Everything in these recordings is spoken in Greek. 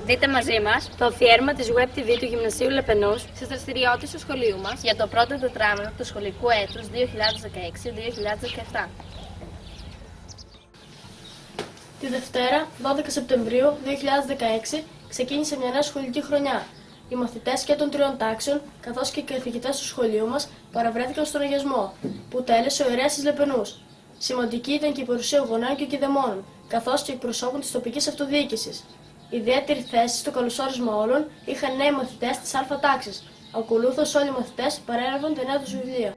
Δείτε μαζί μας το αφιέρωμα της Web TV του Γυμνασίου Λεπενούς στις δραστηριότητες του σχολείου μας για το πρώτο τετράμινο του σχολικού έτους 2016-2017. Τη Δευτέρα, 12 Σεπτεμβρίου 2016, ξεκίνησε μια νέα σχολική χρονιά. Οι μαθητές και των τριών τάξεων, καθώς και οι καθηγητές του σχολείου μας, παραβρέθηκαν στον αγιασμό, που τέλεσε ο ιερέας της Λεπενούς. Σημαντική ήταν και η παρουσία γονέων και κηδεμόνων, καθώς και εκπροσώπων της τοπικής αυτοδιοίκησης. Ιδιαίτερη θέση στο καλωσόρισμα όλων είχαν νέοι μαθητές της Α τάξης. Ακολούθως, όλοι οι μαθητές παρέλαβαν τα νέα τους βιβλία.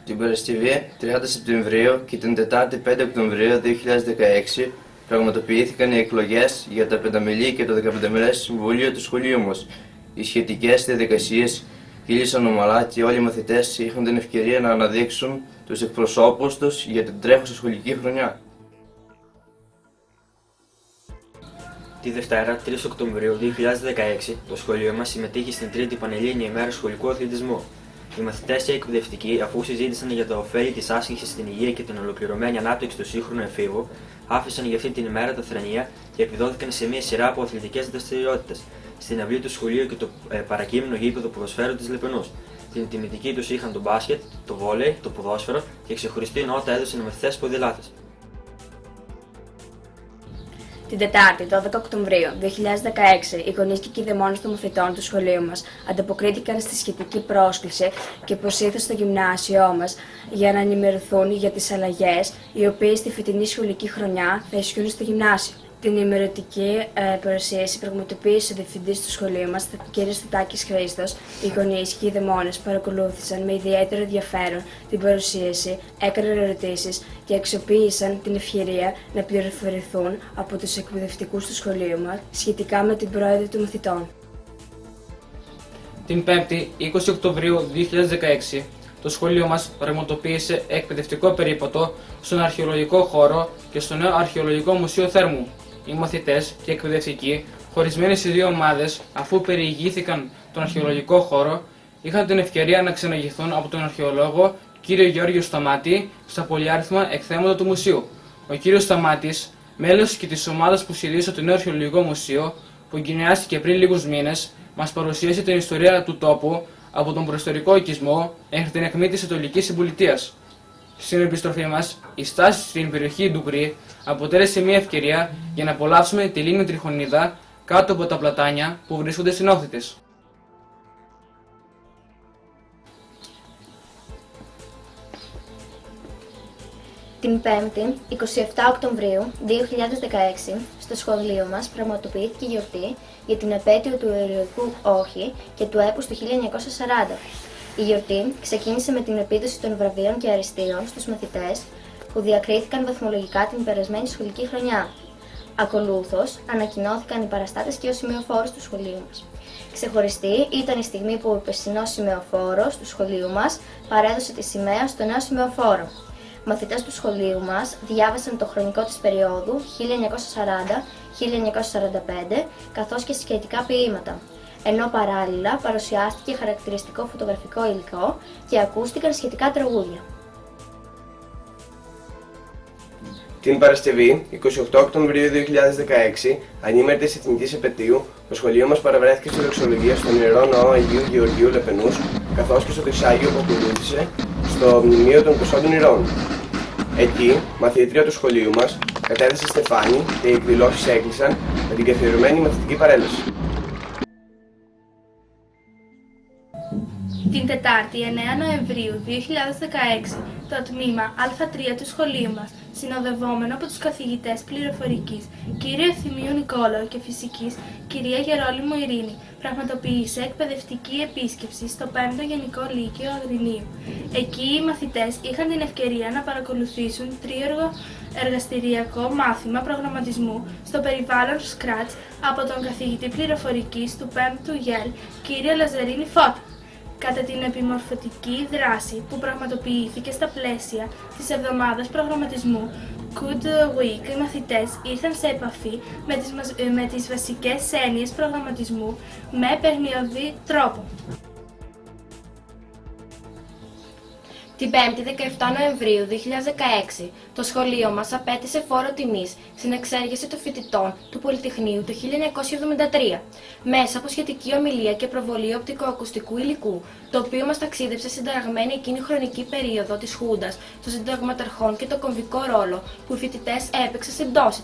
Την Παρασκευή 30 Σεπτεμβρίου και την Τετάρτη 5 Οκτωβρίου 2016 πραγματοποιήθηκαν οι εκλογές για τα πενταμελή και το 15μελές συμβούλιο του σχολείου μας. Οι σχετικές διαδικασίες κύλησαν ομαλά και όλοι οι μαθητές είχαν την ευκαιρία να αναδείξουν τους εκπροσώπους τους για την τρέχουσα σχολική χρονιά. Τη Δευτέρα, 3 Οκτωβρίου 2016, το σχολείο μας συμμετείχε στην τρίτη Πανελλήνια ημέρα σχολικού αθλητισμού. Οι μαθητές και οι εκπαιδευτικοί, αφού συζήτησαν για τα ωφέλη της άσκησης στην υγεία και την ολοκληρωμένη ανάπτυξη του σύγχρονου εφήβου, άφησαν για αυτή την ημέρα τα θρανία και επιδόθηκαν σε μια σειρά από αθλητικές δραστηριότητες στην αυλή του σχολείου και το παρακείμενο γήπεδο ποδοσφαίρου της Λεπενούς. Την τιμητική τους είχαν το μπάσκετ, το βόλεϊ, το ποδόσφαιρο και ξεχωριστή νότα έδωσαν οι μαθητές ποδηλάτες. Την Τετάρτη, 12 Οκτωβρίου 2016, οι γονείς και οι κηδεμόνες των μαθητών του σχολείου μας ανταποκρίθηκαν στη σχετική πρόσκληση και προσήλθαν στο γυμνάσιό μας για να ενημερωθούν για τις αλλαγές οι οποίες στη φετινή σχολική χρονιά θα ισχύουν στο γυμνάσιο. Την ημερωτική παρουσίαση πραγματοποίησε ο διευθυντής του σχολείου μας, κ. Στατάκης Χρήστος. Οι γονείς και οι κηδεμόνες παρακολούθησαν με ιδιαίτερο ενδιαφέρον την παρουσίαση, έκαναν ερωτήσεις και αξιοποίησαν την ευκαιρία να πληροφορηθούν από τους εκπαιδευτικούς του σχολείου μας σχετικά με την πρόοδο των μαθητών. Την 5η, 20 Οκτωβρίου 2016, το σχολείο μας πραγματοποίησε εκπαιδευτικό περίπατο στον αρχαιολογικό χώρο και στο νέο Αρχαιολογικό Μουσείο Θέρμου. Οι μαθητές και εκπαιδευτικοί, χωρισμένοι σε δύο ομάδες, αφού περιηγήθηκαν τον αρχαιολογικό χώρο, είχαν την ευκαιρία να ξεναγηθούν από τον αρχαιολόγο κ. Γιώργιο Σταμάτη στα πολυάριθμα εκθέματα του μουσείου. Ο κ. Σταμάτης, μέλος και της ομάδας που σχεδίασε το νέο Αρχαιολογικό Μουσείο, που εγκαινιάστηκε πριν λίγους μήνες, μας παρουσίασε την ιστορία του τόπου από τον προϊστορικό οικισμό μέχρι την ακμή της Ανατολικής Συμπολιτείας. Στην επιστροφή μας, η στάση στην περιοχή Ντουγκρή αποτέλεσε μια ευκαιρία για να απολαύσουμε τη λίμνη Τριχονίδα κάτω από τα πλατάνια που βρίσκονται στην όχθη της. Την 5η, 27 Οκτωβρίου 2016, στο σχολείο μας πραγματοποιήθηκε γιορτή για την επέτειο του ηρωικού όχη και του έπους του 1940. Η γιορτή ξεκίνησε με την επίδοση των βραβείων και αριστείων στους μαθητές που διακρίθηκαν βαθμολογικά την περασμένη σχολική χρονιά. Ακολούθως, ανακοινώθηκαν οι παραστάτες και ο σημεοφόρος του σχολείου μας. Ξεχωριστή ήταν η στιγμή που ο περσινός σημεοφόρος του σχολείου μας παρέδωσε τη σημαία στο νέο σημεοφόρο. Μαθητές του σχολείου μας διάβασαν το χρονικό της περίοδου 1940-1945 καθώς και σχετικά ποίηματα, ενώ παράλληλα παρουσιάστηκε χαρακτηριστικό φωτογραφικό υλικό και ακούστηκαν σχετικά τραγούδια. Την Παρασκευή, 28 Οκτωβρίου 2016, ανήμερη της Εθνικής Επετείου, το σχολείο μας παραβρέθηκε στη δοξολογία στον Ιερό Ναό Αγίου Γεωργίου Λεπενούς, καθώς και στο Τρισάγιο που ακολούθησε στο Μνημείο των Προσόντων Ηρώων. Εκεί, μαθήτρια του σχολείου μας κατέθεσε στεφάνι και οι εκδηλώσεις έκλεισαν με την καθιερωμένη μαθητική παρέλαση. Την Τετάρτη, 9 Νοεμβρίου 2016, το τμήμα Α3 του σχολείου μας, συνοδευόμενο από τους καθηγητές πληροφορικής, κύριο Ευθυμίου Νικόλαου και φυσικής, κυρία Γερόλυμου Ειρήνη, πραγματοποίησε εκπαιδευτική επίσκεψη στο 5ο Γενικό Λύκειο Αγρινίου. Εκεί οι μαθητές είχαν την ευκαιρία να παρακολουθήσουν τρίωργο εργαστηριακό μάθημα προγραμματισμού στο περιβάλλον Scratch από τον καθηγητή πληροφορικής του 5ου ΓΕΛ, κύριο Λαζαρίνη Φώτη. Κατά την επιμορφωτική δράση που πραγματοποιήθηκε στα πλαίσια της εβδομάδας προγραμματισμού Good Week, οι μαθητές ήρθαν σε επαφή με τις βασικές έννοιες προγραμματισμού με παιχνιωδή τρόπο. Την 5η 17 Νοεμβρίου 2016, το σχολείο μας απέτησε φόρο τιμής στην εξέργεια των φοιτητών του Πολυτεχνείου το 1973, μέσα από σχετική ομιλία και προβολή οπτικοακουστικού υλικού, το οποίο μας ταξίδεψε στην ταραγμένη εκείνη χρονική περίοδο της Χούντας, των συνταγματαρχών και το κομβικό ρόλο που οι φοιτητές έπαιξαν στην πτώση.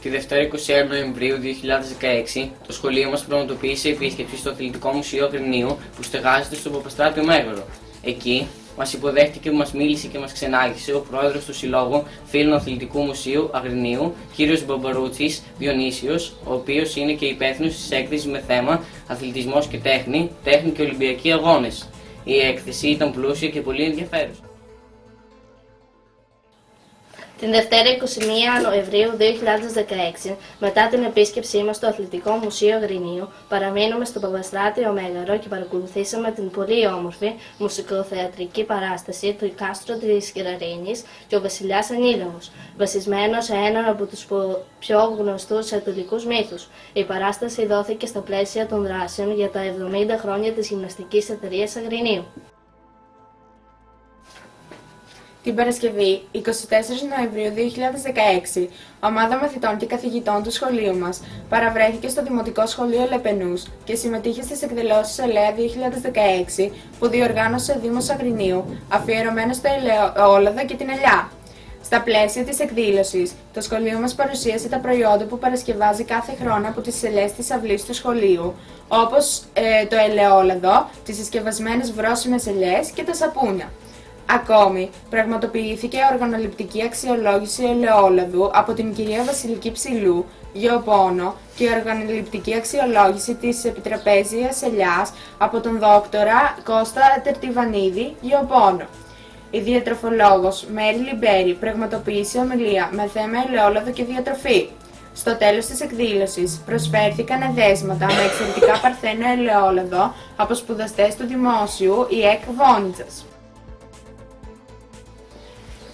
Τη Δευτέρα 21 Νοεμβρίου 2016, το σχολείο μας πραγματοποίησε επίσκεψη στο Αθλητικό Μουσείο Αγρινίου που στεγάζεται στον Παπαστράτιο Μέγαρο. Εκεί μας υποδέχτηκε, μας μίλησε και μας ξενάγησε ο πρόεδρος του Συλλόγου Φίλων Αθλητικού Μουσείου Αγρινίου, κ. Μπαμπαρούτσης Διονύσιος, ο οποίος είναι και υπεύθυνος της έκθεσης με θέμα Αθλητισμός και Τέχνη, Τέχνη και Ολυμπιακοί Αγώνες. Η έκθεση ήταν πλούσια και πολύ ενδιαφέρουσα. Την Δευτέρα 21 Νοεμβρίου 2016, μετά την επίσκεψή μας στο Αθλητικό Μουσείο Αγρινίου, παραμείνουμε στο Παπαστράτιο Μέγαρο και παρακολουθήσαμε την πολύ όμορφη μουσικοθεατρική παράσταση του Κάστρο της Κυραρίνης και ο Βασιλιάς Ανήλαος, βασισμένο σε έναν από τους πιο γνωστούς αιτωλικούς μύθους. Η παράσταση δόθηκε στα πλαίσια των δράσεων για τα 70 χρόνια της Γυμναστικής Εταιρείας Αγρινίου. Την Παρασκευή, 24 Νοεμβρίου 2016, ομάδα μαθητών και καθηγητών του σχολείου μας παραβρέθηκε στο Δημοτικό Σχολείο Λεπενούς και συμμετείχε στις εκδηλώσεις ΕΛΕΑ 2016 που διοργάνωσε ο Δήμος Αγρινίου, αφιερωμένο στο ελαιόλαδο και την ελιά. Στα πλαίσια της εκδήλωσης, το σχολείο μας παρουσίασε τα προϊόντα που παρασκευάζει κάθε χρόνο από τις ελιές της αυλής του σχολείου, όπως το ελαιόλαδο, τις συσκευασμένες βρώσιμες ελιές και τα σαπούνια. Ακόμη, πραγματοποιήθηκε οργανοληπτική αξιολόγηση ελαιόλαδου από την κυρία Βασιλική Ψηλού, γεωπόνο, και οργανοληπτική αξιολόγηση της επιτραπέζιας ελιάς από τον δόκτορα Κώστα Τερτιβανίδη, γεωπόνο. Η διατροφολόγος Μέρι Λιμπέρι πραγματοποίησε ομιλία με θέμα ελαιόλαδο και διατροφή. Στο τέλος της εκδήλωσης προσφέρθηκαν εδέσματα με εξαιρετικά παρθένο ελαιόλαδο από σπουδαστές του Δημόσιου ΙΕΚ Βόνιτζας.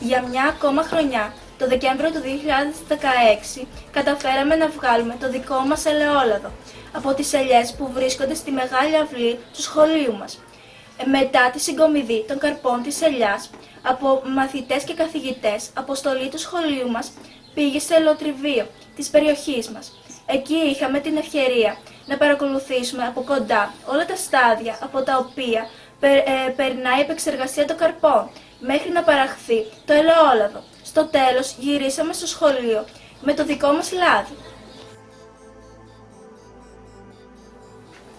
Για μια ακόμα χρονιά, το Δεκέμβριο του 2016, καταφέραμε να βγάλουμε το δικό μας ελαιόλαδο από τις ελιές που βρίσκονται στη μεγάλη αυλή του σχολείου μας. Μετά τη συγκομιδή των καρπών της ελιάς, από μαθητές και καθηγητές, αποστολή του σχολείου μας πήγε σε ελαιοτριβείο της περιοχής μας. Εκεί είχαμε την ευκαιρία να παρακολουθήσουμε από κοντά όλα τα στάδια από τα οποία περνάει η επεξεργασία των καρπών, μέχρι να παραχθεί το ελαιόλαδο. Στο τέλος γυρίσαμε στο σχολείο με το δικό μας λάδι.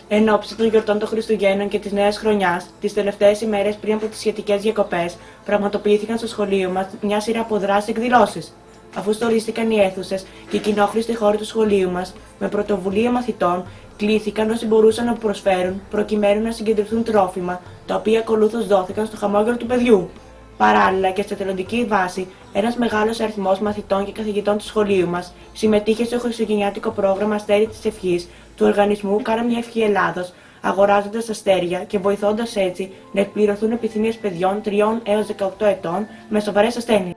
Εν ώψη των γιορτών των Χριστουγέννων και της Νέας Χρονιάς, τις τελευταίες ημέρες πριν από τις σχετικές διακοπές, πραγματοποιήθηκαν στο σχολείο μας μια σειρά από δράσεις εκδηλώσεις. Αφού στορίστηκαν οι αίθουσες και οι κοινόχρηστοι χώροι του σχολείου μας, με πρωτοβουλία μαθητών, κλήθηκαν όσοι μπορούσαν να προσφέρουν προκειμένου να συγκεντρωθούν τρόφιμα, τα οποία ακολούθως δόθηκαν στο χαμόγελο του παιδιού. Παράλληλα και σε εθελοντική βάση, ένας μεγάλος αριθμός μαθητών και καθηγητών του σχολείου μας συμμετείχε στο χριστουγεννιάτικο πρόγραμμα Αστέρι της Ευχής του οργανισμού Κάρα μια Ευχή Ελλάδος, αγοράζοντας αστέρια και βοηθώντας έτσι να εκπληρωθούν επιθυμίες παιδιών 3 έως 18 ετών με σοβαρές ασθένειες.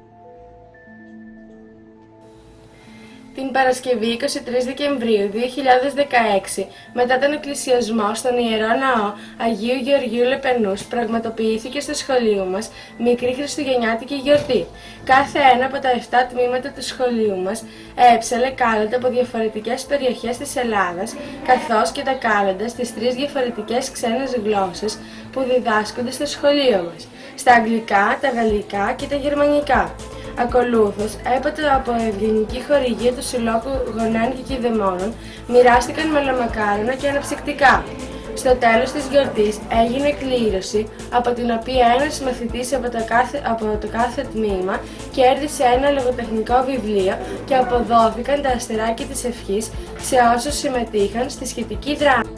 Την Παρασκευή 23 Δεκεμβρίου 2016, μετά τον εκκλησιασμό στον Ιερό Ναό Αγίου Γεωργίου Λεπενούς, πραγματοποιήθηκε στο σχολείο μας μικρή χριστουγεννιάτικη γιορτή. Κάθε ένα από τα 7 τμήματα του σχολείου μας έψαλε κάλαντα από διαφορετικές περιοχές της Ελλάδας, καθώς και τα κάλαντα στις 3 διαφορετικές ξένες γλώσσες που διδάσκονται στο σχολείο μας, στα αγγλικά, τα γαλλικά και τα γερμανικά. Ακολούθως, έπειτα από ευγενική χορηγία του Συλλόγου Γονέων και Κηδεμόνων, μοιράστηκαν μελομακάρονα και αναψυκτικά. Στο τέλος της γιορτής έγινε κλήρωση, από την οποία ένας μαθητής από το κάθε τμήμα κέρδισε ένα λογοτεχνικό βιβλίο και αποδόθηκαν τα αστεράκια της ευχής σε όσους συμμετείχαν στη σχετική δράση.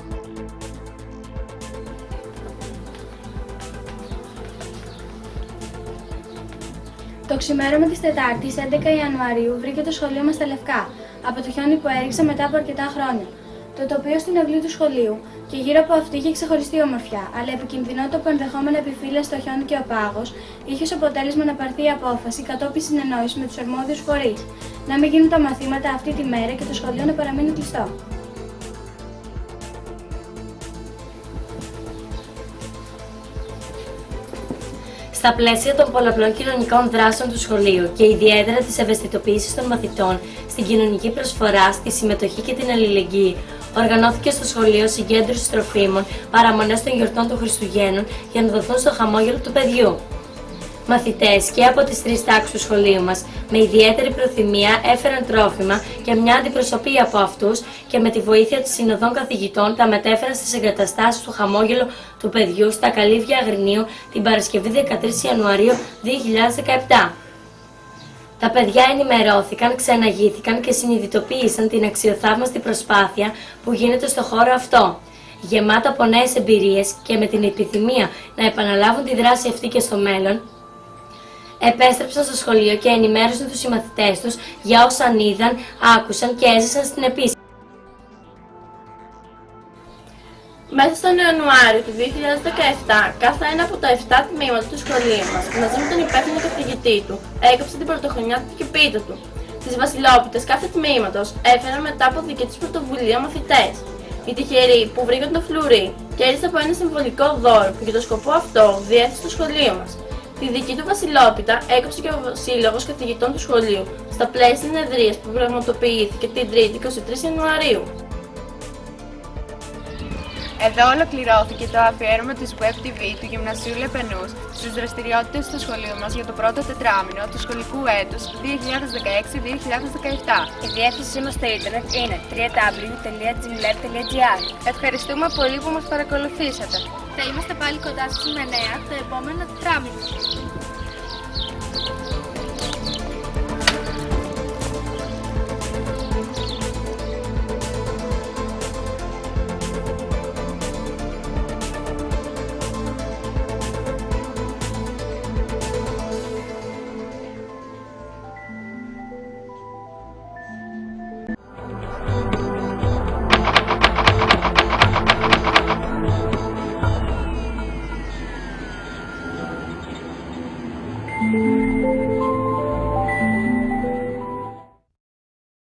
Το ξημέρωμα της Τετάρτης, 11 Ιανουαρίου, βρήκε το σχολείο μας στα Λευκά, από το χιόνι που έριξε μετά από αρκετά χρόνια. Το τοπίο στην αυλή του σχολείου και γύρω από αυτή είχε ξεχωριστή ομορφιά, αλλά η επικινδυνότητα που ενδεχόμενα επιφύλασε το χιόνι και ο πάγος είχε ως αποτέλεσμα να πάρθει η απόφαση κατόπιν συνεννόησης με τους αρμόδιους φορείς να μην γίνουν τα μαθήματα αυτή τη μέρα και το σχολείο να παραμείνει κλειστό. Στα πλαίσια των πολλαπλών κοινωνικών δράσεων του σχολείου και ιδιαίτερα της ευαισθητοποίησης των μαθητών στην κοινωνική προσφορά, στη συμμετοχή και την αλληλεγγύη, οργανώθηκε στο σχολείο συγκέντρωση τροφίμων, παραμονές των γιορτών των Χριστουγέννων για να δοθούν στο χαμόγελο του παιδιού. Μαθητές και από τις 3 τάξεις του σχολείου μας με ιδιαίτερη προθυμία έφεραν τρόφιμα και μια αντιπροσωπεία από αυτούς και με τη βοήθεια των συνοδών καθηγητών τα μετέφεραν στις εγκαταστάσεις του χαμόγελο του παιδιού στα Καλύβια Αγρινίου την Παρασκευή 13 Ιανουαρίου 2017. Τα παιδιά ενημερώθηκαν, ξεναγήθηκαν και συνειδητοποίησαν την αξιοθαύμαστη προσπάθεια που γίνεται στο χώρο αυτό. Γεμάτα από νέες εμπειρίες και με την επιθυμία να επαναλάβουν τη δράση αυτή και στο μέλλον, επέστρεψαν στο σχολείο και ενημέρωσαν τους συμμαθητές τους για όσα είδαν, άκουσαν και έζησαν στην επίσκεψη. Μέσα στον Ιανουάριο του 2017, κάθε ένα από τα 7 τμήματα του σχολείου μας, μαζί με τον υπεύθυνο καθηγητή του, έκοψε την πρωτοχρονιά του και πίτα του. Τις βασιλόπιτες κάθε τμήματος έφεραν μετά από δική τους πρωτοβουλία μαθητές. Οι τυχεροί που βρήκαν το φλουρί κέρδισαν από ένα συμβολικό δώρο που για το σκοπό αυτό διέθεσε το σχολείο μας. Τη δική του βασιλόπιτα έκοψε και ο Σύλλογος Καθηγητών του Σχολείου στα πλαίσια συνεδρίας που πραγματοποιήθηκε την 3η 23 Ιανουαρίου. Εδώ ολοκληρώθηκε το αφιέρωμα της Web TV του Γυμνασίου Λεπενούς στις δραστηριότητες του σχολείου μας για το πρώτο τετράμινο του σχολικού έτους 2016-2017. Η διεύθυνσή μας στο ίντερνετ είναι www.gmlab.gr. Ευχαριστούμε πολύ που μας παρακολουθήσατε. Θα είμαστε πάλι κοντά σας με νέα το επόμενο τετράμινο.